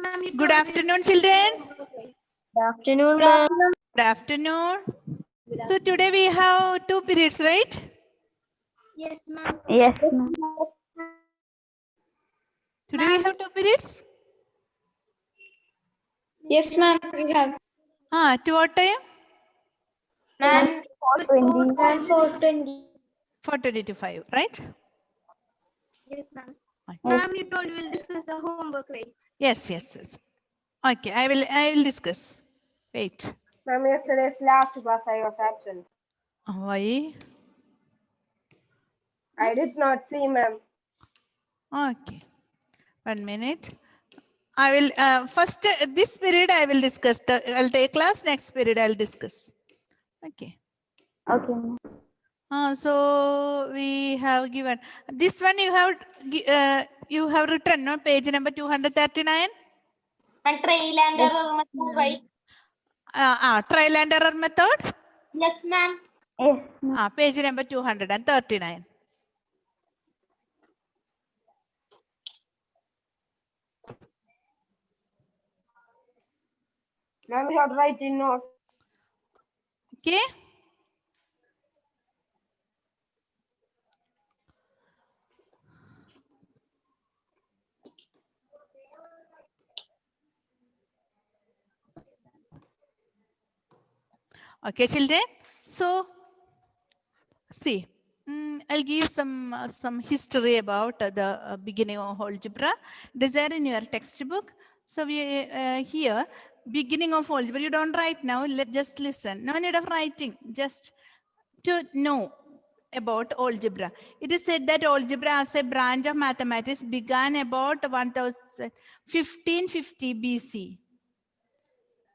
ma'am. Good afternoon, children. Good afternoon, ma'am. Good afternoon. So today we have 2 periods, right? Yes, ma'am. Yes, ma'am. Today we have 2 periods. Yes, ma'am. We have. To what time? Ma'am. 4:20. 4:20. 4:20 to 5, right? Yes, ma'am. Okay. Ma'am, you told we'll discuss the homework, right? Yes. Okay, I will discuss. Wait. Ma'am, yesterday's last class I was absent. Why? I did not see, ma'am. Okay. 1 minute. I will first this period I will discuss. I'll take class. Next period I'll discuss. Okay. Okay, ma'am. So we have given this one. You have written no page number 239. And trial and error method, right? Trial and error method. Yes, ma'am. Yes, ma'am. Page number 239. Ma'am, we have to write in note. Okay. Okay, children. So, see, I'll give some history about the beginning of algebra. It is there in your textbook. So we here beginning of algebra. You don't write now. Just listen. No need of writing. Just to know about algebra. It is said that algebra as a branch of mathematics began about 1550 BC.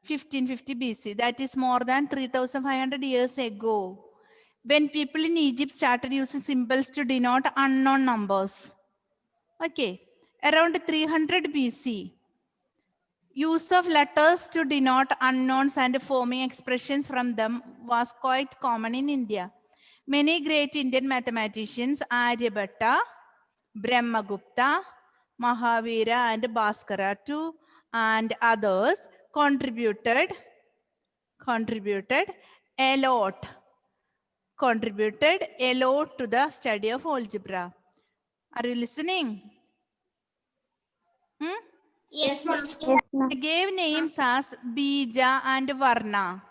1550 BC, that is more than 3,500 years ago, when people in Egypt started using symbols to denote unknown numbers. Okay, around 300 BC, use of letters to denote unknowns and forming expressions from them was quite common in India. Many great Indian mathematicians, Aryabhatta, Brahmagupta, Mahavira and Bhaskara too, and others contributed a lot to the study of algebra. Are you listening? Yes, ma'am. Yes, ma'am. They gave names as Bija and Varna.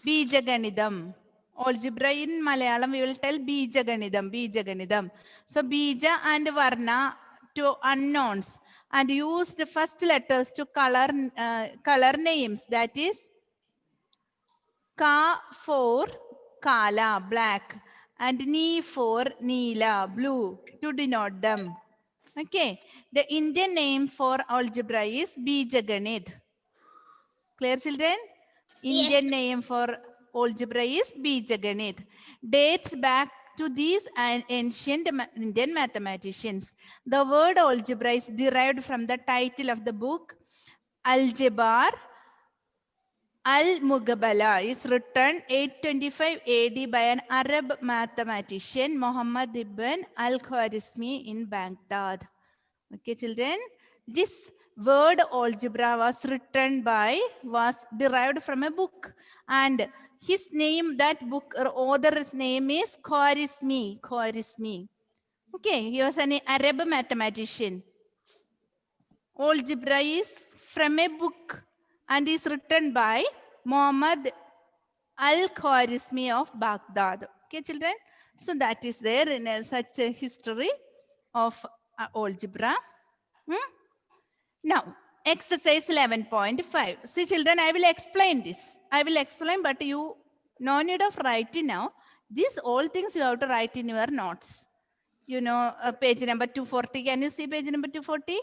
Bija Ganidam. Algebra in Malayalam we will tell Bija Ganidam. So Bija and Varna to unknowns and used the first letters to color names, that is Ka for Kala, black, and Ni for Neela, blue, to denote them. Okay, the Indian name for algebra is Bijaganit. Clear, children? Indian name for algebra is Bijaganit. Dates back to these ancient Indian mathematicians. The word algebra is derived from the title of the book Algebra Al-Mughbala is written 825 AD by an Arab mathematician Muhammad ibn al-Khwarizmi in Baghdad. Okay, children, this word algebra was derived from a book, and his name, that book or author's name is Khwarizmi. Okay, he was an Arab mathematician. Algebra is from a book and is written by Muhammad al-Khwarizmi of Baghdad. Okay, children? So that is there in such a history of algebra. Now, exercise 11.5. See, children, I will explain this. But you no need of writing now. These all things you have to write in your notes. You know, page number 240. Can you see page number 240?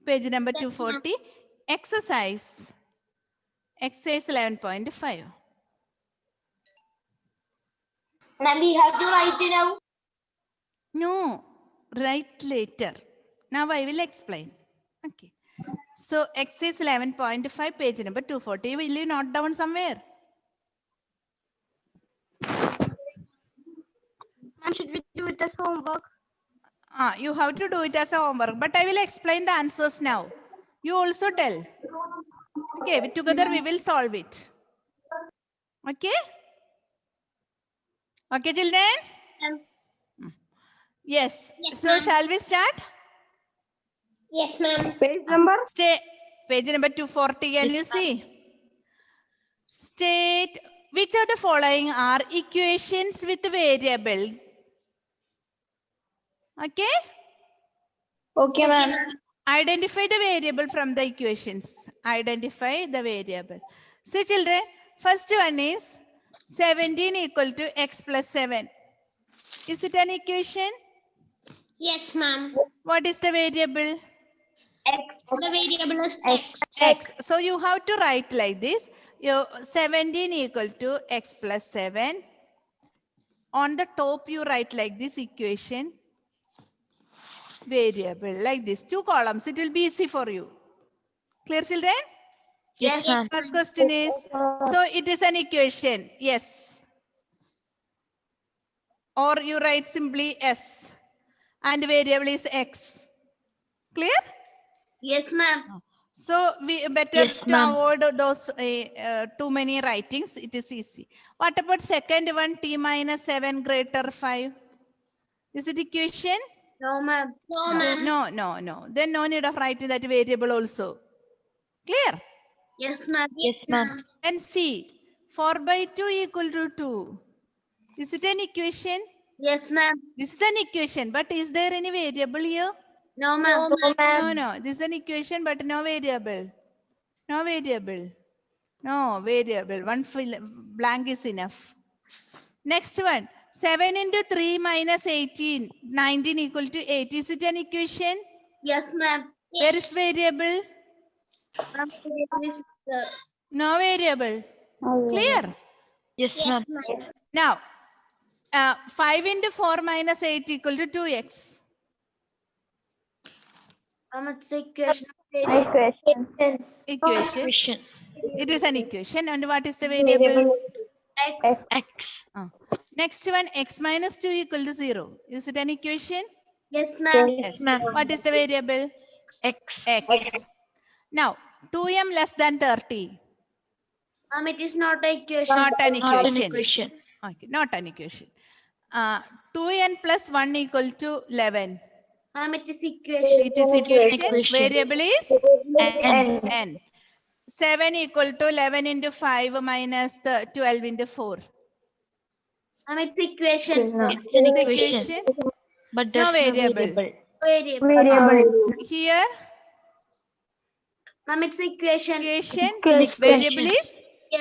Page number 240, exercise 11.5. Ma'am, we have to write it now. No, write later. Now I will explain. Okay. So exercise 11.5, page number 240. Will you note down somewhere? Ma'am, should we do it as homework? You have to do it as a homework, but I will explain the answers now. You also tell. Okay, together we will solve it. Okay? Okay, children? Yes. Yes, So ma'am. shall we start? Yes, ma'am. Page number? Stay. Page number 240. Can you see? State which of the following are equations with variable. Okay? Okay, ma'am. Identify the variable from the equations. Identify the variable. See, children, first one is 17 equal to x plus 7. Is it an equation? Yes, ma'am. What is the variable? X. The variable is X. X. So you have to write like this. Your 17 equal to x plus 7. On the top, you write like this equation. Variable like this. 2 columns. It will be easy for you. Clear, children? Yes, ma'am. First question is, so it is an equation. Yes. Or you write simply S. And variable is X. Clear? Yes, ma'am. So we better Yes, to ma'am. avoid those too many writings. It is easy. What about second one? T minus 7 greater 5. Is it equation? No, ma'am. No, ma'am. No. Then no need of writing that variable also. Clear? Yes, ma'am. Yes, ma'am. And C. 4 by 2 equal to 2. Is it an equation? Yes, ma'am. This is an equation, but is there any variable here? No, ma'am. No, ma'am. No. This is an equation, but no variable. No variable. No variable. One blank is enough. Next one. 7 into 3 minus 18. 19 equal to 8. Is it an equation? Yes, ma'am. Where is variable? Ma'am, variable is No variable. Clear? Yes, ma'am. Now, 5 into 4 minus 8 equal to 2x. it's equation. Equation. Equation. Equation. It is an equation. And what is the variable? X. X. Next one, x minus 2 equal to 0. Is it an equation? Yes, ma'am. Yes. ma'am. What is the variable? X. X. Now, 2m less than 30. It is not a equation. Not an Not an equation. equation. Okay, not an equation. 2n plus 1 equal to 11. It is equation. It is equation. Equation. Variable is N. n. 7 equal to 11 into 5 minus the 12 into 4. It's equation. It's an The equation. equation. But No there's variable. Variable. Here, It's equation. equation. Equation. Variable is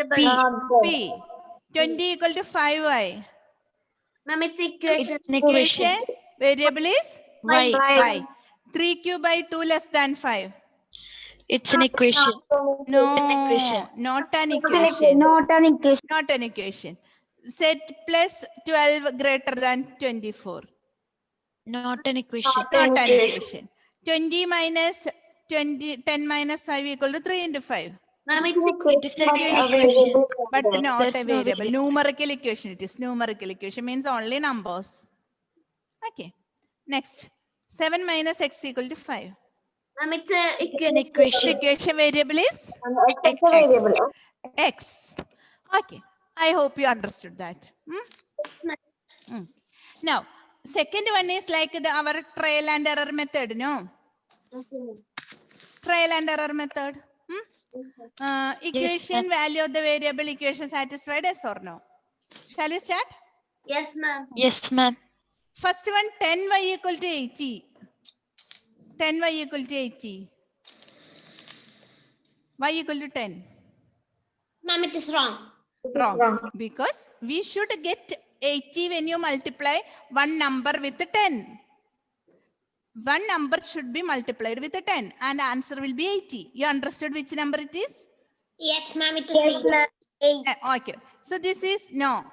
Variable. p. 20 equal to 5y. It's equation. It's an equation. Equation. Variable is Y. y. 3q by 2 less than 5. It's an equation. No, equation. not an equation. Not an equation. Not an equation. Set plus 12 greater than 24. Not an equation. Not an equation. 20 minus 20, 10 minus 5 equal to 3 into 5. It's It is an equation. But not That's a no variable. variable. Numerical equation it is. Numerical equation means only numbers. Okay. Next. 7 minus x equal to 5. it's It's a an equation. The equation. equation variable is X. x. Okay. I hope you understood that. Now, second one is like our trial and error method. No? Trial and error method. Equation value of the variable equation satisfied, yes or no? Shall we start? Yes, ma'am. Yes, ma'am. First one, 10y equal to 80. 10y equal to 80. Y equal to 10. Ma'am, it is wrong. Wrong. Because we should get 80 when you multiply one number with 10. One number should be multiplied with 10 and answer will be 80. You understood which number it is? Yes, ma'am, it is eight. Okay. So this is no.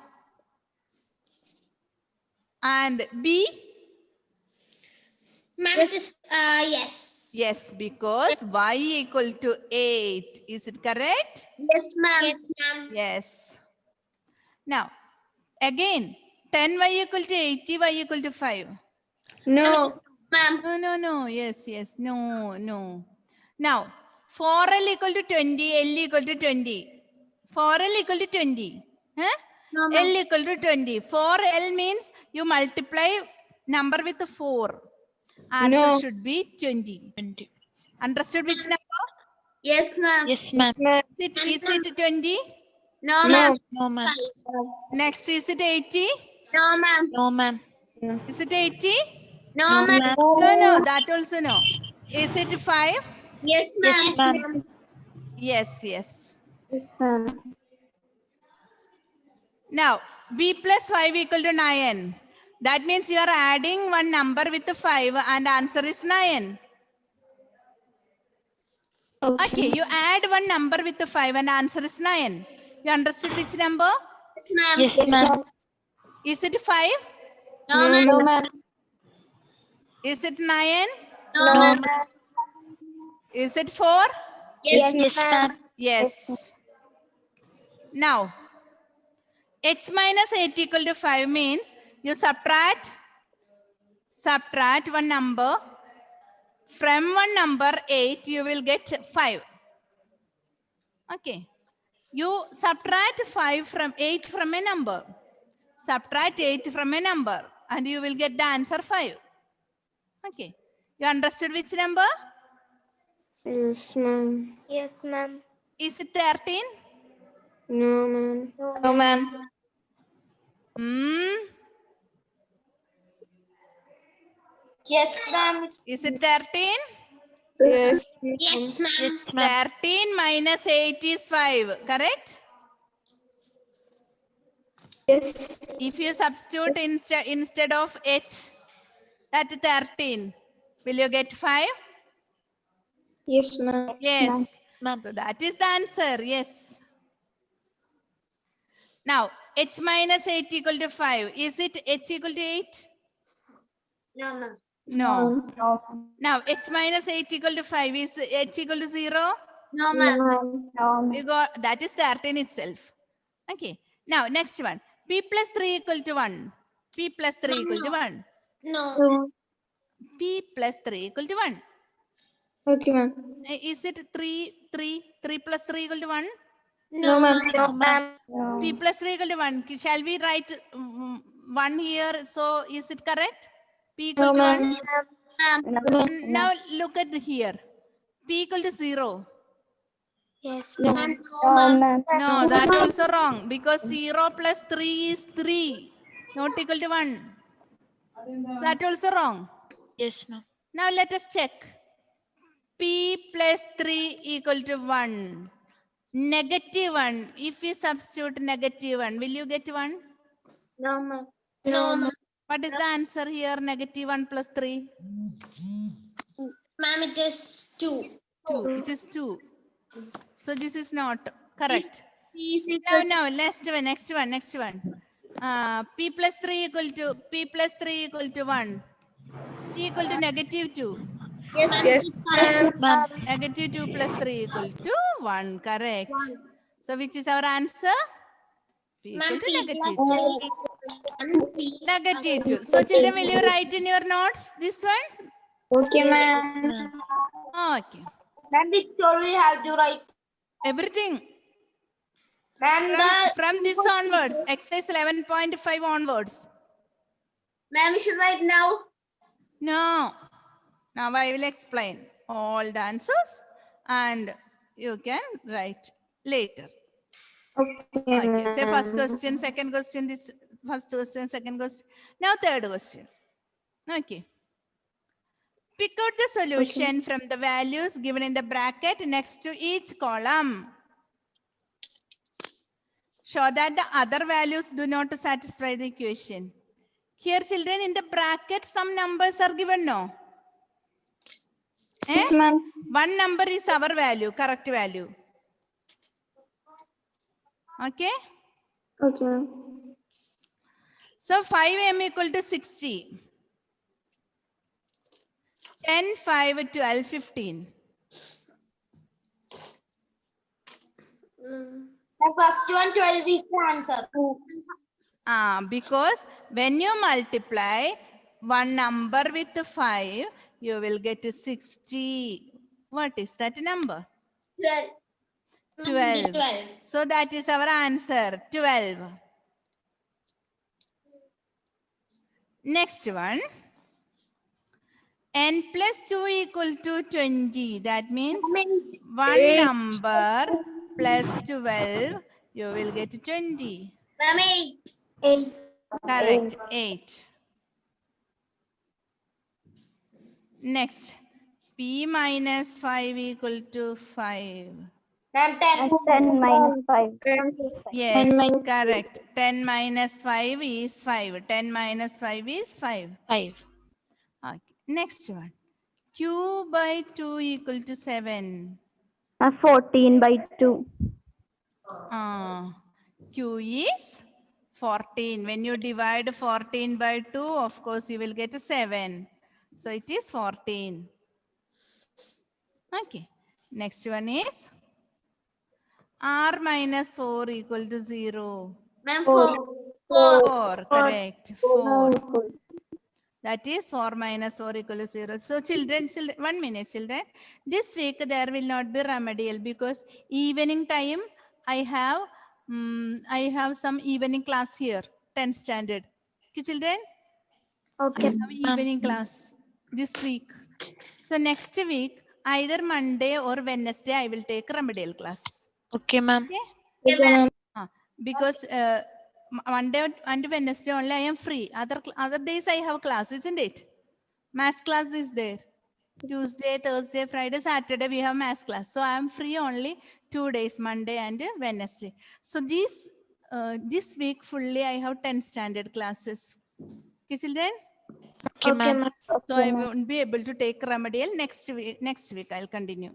And B? Ma'am, it is yes. Yes, because y equal to 8. Is it correct? Yes, ma'am. Yes, ma'am. Yes. Now, again, 10y equal to 80, y equal to 5. No. Ma'am. No. Yes. No. Now, 4L equal to 20, L equal to 20. 4L equal to 20. Huh? No, ma'am. L equal to 20. 4L means you multiply number with 4. Answer should be 20. 20. Understood which number? Yes, ma'am. Yes, ma'am. Is it 20? No, ma'am. No, ma'am. Next, is it 80? No, ma'am. No, ma'am. Is it 80? No, No, ma'am. ma'am. No, that also no. Is it 5? Yes, ma'am. Yes, ma'am. Yes. Yes, ma'am. Now, b plus 5 equal to 9. That means you are adding one number with 5 and answer is 9. Okay, you add one number with 5 and answer is 9. You understood which number? Yes, ma'am. Yes, ma'am. Is it 5? No, ma'am. No, ma'am. Is it 9? No, ma'am. Is it 4? Yes, Yes, ma'am. Yes. Now, h minus 8 equal to 5 means you subtract one number. From one number 8, you will get 5. Okay. You subtract 5 from 8 from a number. Subtract 8 from a number and you will get the answer 5. Okay. You understood which number? Yes, ma'am. Yes, ma'am. Is it 13? No, ma'am. No, ma'am. Yes, ma'am. Is it 13? Yes. Yes, ma'am. Yes, ma'am. 13 minus 8 is 5. Correct? Yes. If you substitute instead of h, that 13, will you get 5? Yes, ma'am. Yes. Ma'am. So that is the answer. Yes. Now, h minus 8 equal to 5. Is it h equal to 8? No, ma'am. No. Now, h minus 8 equal to 5. Is h equal to 0? No, ma'am. We got, that is 13 itself. Okay. Now, next one. P plus 3 equal to 1. P plus 3 equal to 1. No. P plus 3 equal to 1. Okay, ma'am. Is it 3 plus 3 equal to 1? No, ma'am. No, ma'am. P plus 3 equal to 1. Shall we write 1 here? So, is it correct? P equal to 1. Now, look at here. P equal to 0. Yes, No, ma'am. ma'am. No, that also wrong because 0 plus 3 is 3, not equal to 1. That also wrong. Yes, ma'am. Now let us check. P plus 3 equal to 1. Negative 1. If we substitute negative 1, will you get 1? No, ma'am. No, ma'am. What is the answer here? Negative 1 plus 3? Ma'am, it is 2. 2. It is 2. So this is not correct. P is equal Now, next one. P plus 3 equal to 1. P equal to negative 2. Yes, ma'am. Yes, correct. Ma'am. Negative 2 plus 3 equal to 1. Correct. So which is our answer? P equal Ma'am, to P negative plus 2. 3 equal to 1. Negative 2. So children, will you write in your notes this one? Okay, ma'am. Okay. Ma'am, which story we have to write? Everything. Ma'am, From this onwards. Exercise 11.5 onwards. ma'am, we should write now. No. Now I will explain all the answers and you can write later. Okay. Say first question, second question, this first question, second question. Now third question. Okay. Pick out the solution from the values given in the bracket next to each column. Show that the other values do not satisfy the equation. Here, children, in the bracket, some numbers are given, no? Yes, ma'am. One number is our value, correct value. Okay? Okay. So 5m equal to 60. 10, 5, 12, 15. The first one 12 is the answer. Because when you multiply one number with 5, you will get 60. What is that number? 12. 12. So that is our answer, 12. Next one. N plus 2 equal to 20. That means one number plus 12, you will get 20. Ma'am, 8. 8. Correct, 8. Next, P minus 5 equal to 5. Ma'am, 10. 10 minus 5. Yes, 10 minus correct. 10 minus 5 is 5. 10 minus 5 is 5. 5. Okay. Next one. Q by 2 equal to 7. 14 by 2. Q is 14. When you divide 14 by 2, of course, you will get 7. So it is 14. Okay. Next one is R minus 4 equal to 0. Ma'am, 4. 4. 4, correct. 4. That is 4 minus 4 equal to 0. So children, 1 minute children. This week there will not be remedial because evening time I have some evening class here, 10th standard. Okay, children? Okay. I have evening class this week. So next week, either Monday or Wednesday, I will take remedial class. Okay, ma'am. Okay? Okay, ma'am. Because Monday and Wednesday only I am free. Other days I have class, isn't it? Math class is there. Tuesday, Thursday, Friday, Saturday we have math class. So I am free only 2 days, Monday and Wednesday. So this week fully I have 10 standard classes. Okay, children? Okay, ma'am. So I won't be able to take remedial next week. Next week I'll continue.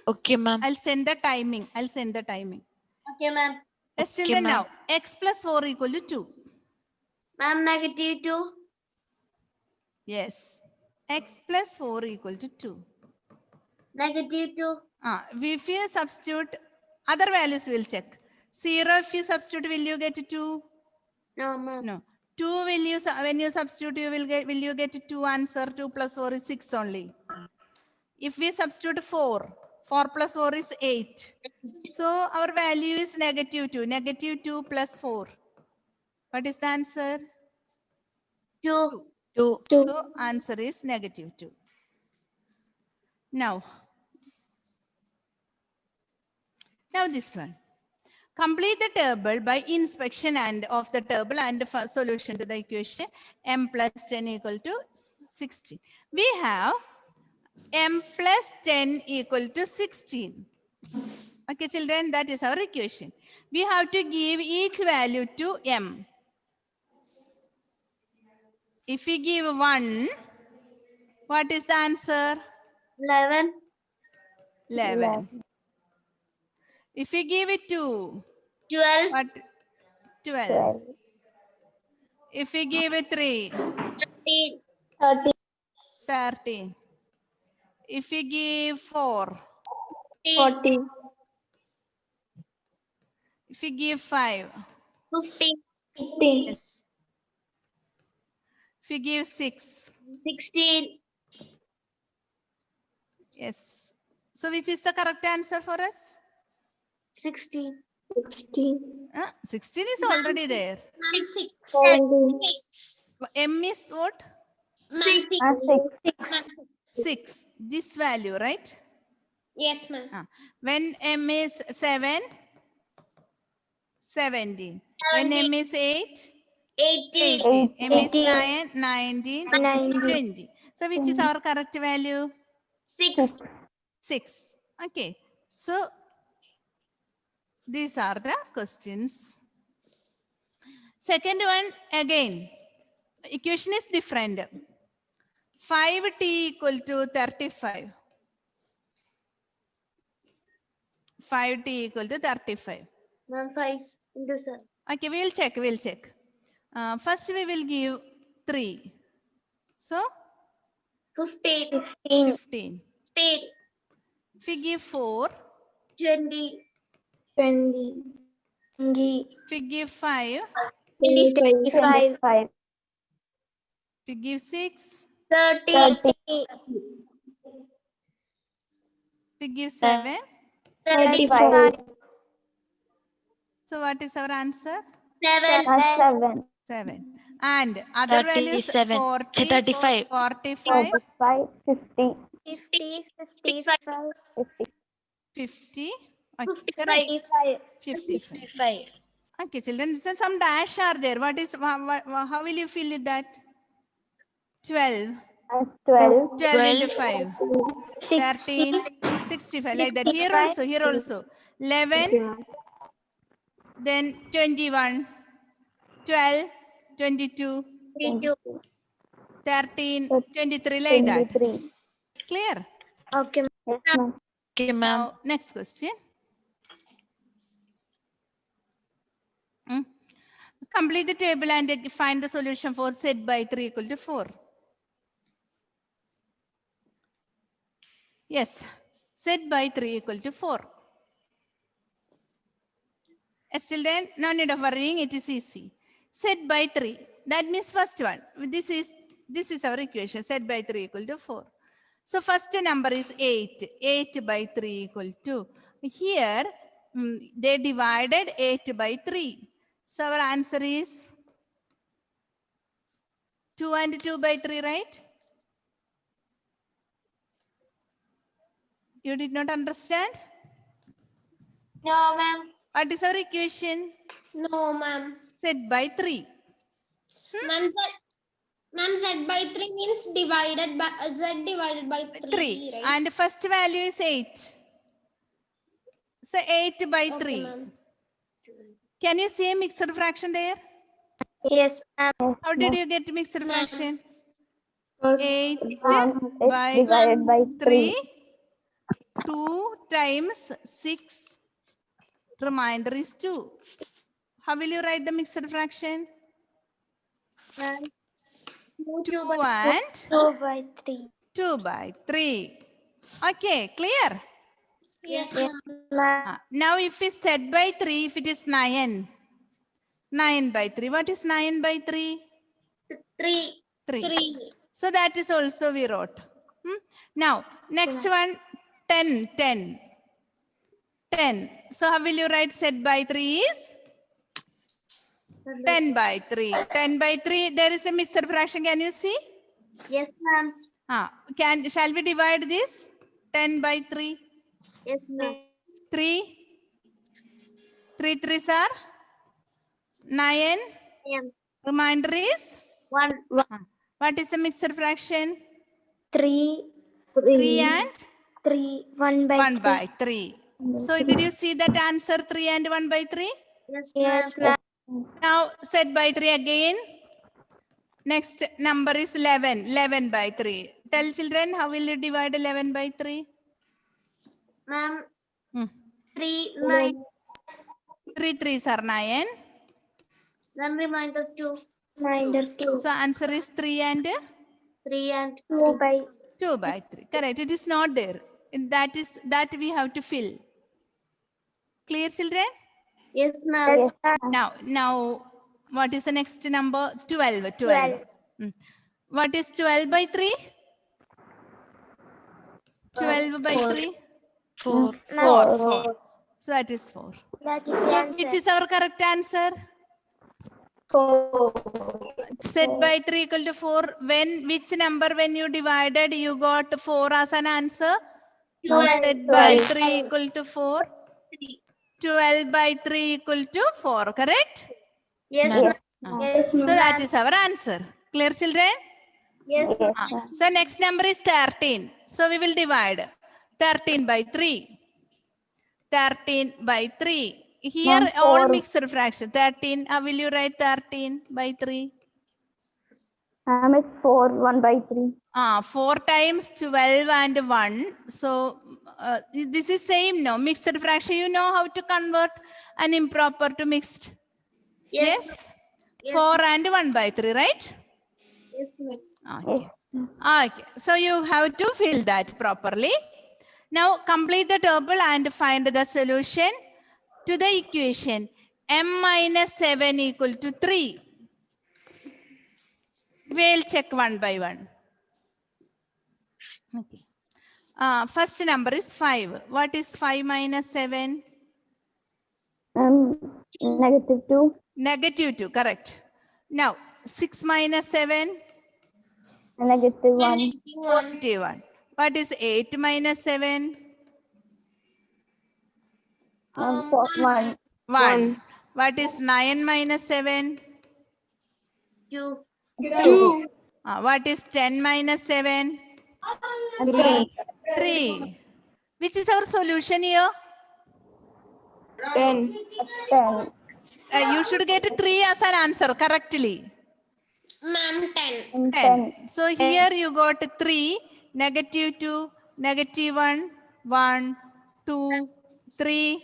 Okay, ma'am. I'll send the timing. Okay, ma'am. Let's Okay, children ma'am. now. X plus 4 equal to 2. Ma'am, negative 2. Yes. X plus 4 equal to 2. Negative 2. If you substitute, other values we'll check. 0 if you substitute, will you get 2? No, ma'am. No. 2 when you substitute, will you get 2 answer? 2 plus 4 is 6 only. If we substitute 4, 4 plus 4 is 8. So our value is negative 2. Negative 2 plus 4. What is the answer? 2. 2. So answer is negative 2. Now this one. Complete the table by inspection and of the table and solution to the equation m plus 10 equal to 16. We have m plus 10 equal to 16. Okay, children, that is our equation. We have to give each value to m. If we give 1, what is the answer? 11. 11. If we give it 2, 12. what? 12. If we give it 3, 13. 30. 13. If we give 4, 40. if we give 5, 15. 15. yes. If we give 6, 16. yes. So which is the correct answer for us? 16. 16. 16 is already there. 6. 17. M is what? 6. 6. This value, right? Yes, ma'am. When M is 7, 17. When M is 8, 18. 18. M is 9, 19, 19. 20. So which is our correct value? 6. 6. Okay. So these are the questions. Second one, again, equation is different. 5t equal to 35. 5t equal to 35. Ma'am, 5 into 7. Okay, we'll check. First we will give 3. So 15. 15. 15. If we give 4, 20. 20. if we give 5, 25. 25. If you give 6, 30. if you give 7. 35. So what is our answer? 7. 7. And other values 37. 40, 35. 45, 50. 50. Okay, 55. correct. 55. 55. Okay, children, so some dash are there. What is, how will you fill that? 12. 12 into 5. 13, 65. Like that. Here also. 11, then 21, 12, 22, 32. 13, 23. Like that. Clear? Okay. Yes, ma'am. Okay, ma'am. Now, next question. Complete the table and find the solution for z by 3 equal to 4. Yes, z by 3 equal to 4. Yes, children, no need of worrying, it is easy. Z by 3, that means first one. This is our equation, z by 3 equal to 4. So first number is 8. 8 by 3 equal to. Here, they divided 8 by 3. So our answer is 2 and 2 by 3, right? You did not understand? No, ma'am. What is our equation? No, ma'am. Z by 3. Ma'am, Z by 3 means divided by Z divided by 3, 3. right? And first value is 8. So 8 by 3. ma'am. Can you see a mixed fraction there? Yes, ma'am. How did you get mixed fraction? First 8 it's by divided by 3. 2 times 6. Remainder is 2. How will you write the mixed fraction? Ma'am. 2 and 2 by 3. 2 by 3. Okay, clear? Yes, Ma'am. Now if it's z by 3, if it is 9. 9 by 3. What is 9 by 3? 3. 3. So that is also we wrote. Now, next one, 10, 10. 10. So how will you write z by 3 is? 10 by 3. 10 by 3, there is a mixed fraction. Can you see? Yes, ma'am. Shall we divide this? 10 by 3. Yes, ma'am. 3. 3 3s are 9. Remainder is? 1. What is the mixed fraction? 3. 3 and? 3. 1 by 1 3. by 3. So did you see that answer 3 and 1 by 3? Yes, Yes, ma'am. ma'am. Now z by 3 again. Next number is 11. 11 by 3. Tell children, how will you divide 11 by 3? Ma'am. 3, 9. 3 3s are 9. Then reminder 2. Reminder 2. So answer is 3 and 3 and 2 by 2 by 3. Correct. It is not there. That we have to fill. Clear, children? Yes, ma'am. yes, ma'am. Now, what is the next number? 12. 12. What is 12 by 3? 12 by 3? 4. 4. So that is 4. That is the answer. Which is our correct answer? 4. Z by 3 equal to 4. Which number when you divided, you got 4 as an answer? 12. Z by 3 equal to 4. 3. 12 by 3 equal to 4. Correct? Yes, Ma'am. ma'am. Yes, So ma'am. that is our answer. Clear, children? Yes, So next number is 13. So we will divide 13 by 3. 13 by 3. Here Ma'am, all 4. mixed fraction. 13. How will you write 13 by 3? Ma'am, it's 4. 1 by 3. 4 times 12 and 1. So this is same, no? Mixed fraction, you know how to convert an improper to mixed. Yes? 4 and 1 by 3, right? Yes, ma'am. Okay. Okay. So you have to fill that properly. Now complete the table and find the solution to the equation m minus 7 equal to 3. We'll check one by one. Okay. First number is 5. What is 5 minus 7? -2. -2, correct. Now, 6 minus 7? -1. -1. What is 8 minus 7? 1. 1. What is 9 minus 7? 2. 2. What is 10 minus 7? 3. 3. Which is our solution here? 10. You should get 3 as an answer correctly. Ma'am, 10. 10. So here you got 3, -2, -1, 1, 2, 3.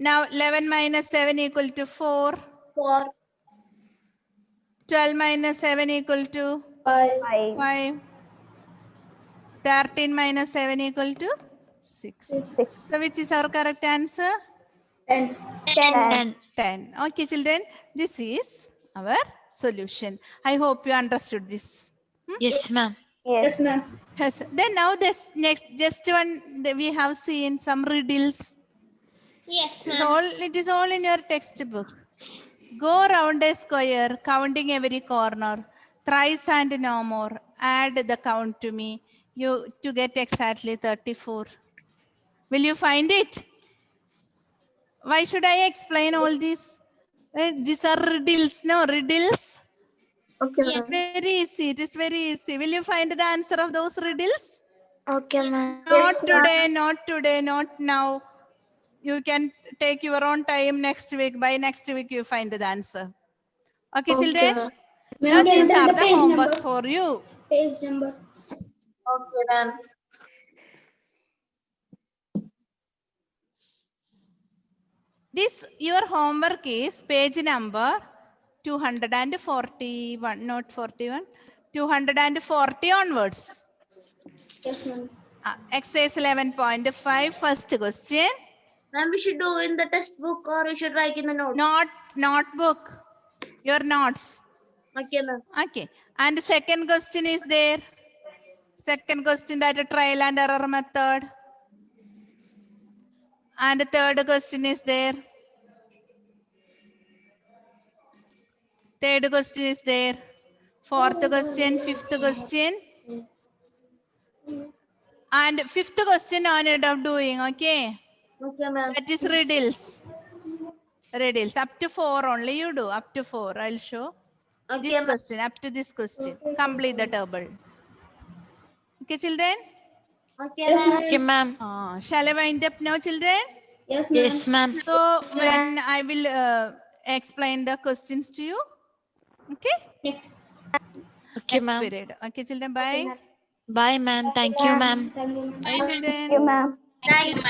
Now 11 minus 7 equal to 4. 4. 12 minus 7 equal to 5. 5. 13 minus 7 equal to 6. 6. So which is our correct answer? 10. 10. 10. Okay, children, this is our solution. I hope you understood this. Yes, ma'am. Yes. ma'am. Yes. Then now this next just one we have seen some riddles. Yes, It's ma'am. all, it is all in your textbook. Go round a square, counting every corner, thrice and no more. Add the count to me. You to get exactly 34. Will you find it? Why should I explain all this? These are riddles. No, riddles. Okay, ma'am. Very easy. It is very easy. Will you find the answer of those riddles? Okay, ma'am. Not today, not today, not now. You can take your own time next week. By next week, you find the answer. Okay, children? Now these are the homework for you. Page number. Okay, ma'am. This, your homework is page number 241, not 41, 240 onwards. Yes, ma'am. Exercise 11.5, first question. Ma'am, we should do in the test book or we should write in the note. Not notebook, your notes. Okay, ma'am. Okay. And the second question is there. Second question, that a trial and error method. And the third question is there. Third question is there. Fourth question, fifth question. And fifth question no need of doing, okay? Okay, ma'am. That is riddles. Riddles. Up to 4 only you do. Up to 4. I'll show. Okay, This ma'am. question, up to this question. Complete the table. Okay, children? Okay, Okay, ma'am. ma'am. Shall I wind up now, children? Yes, ma'am. Yes, ma'am. So when I will explain the questions to you. Okay? Next. Okay, Next ma'am. period. Okay, children, bye. Bye, ma'am. Thank you, ma'am. Thank you, ma'am. Bye, children. Thank you, ma'am. Thank you, ma'am.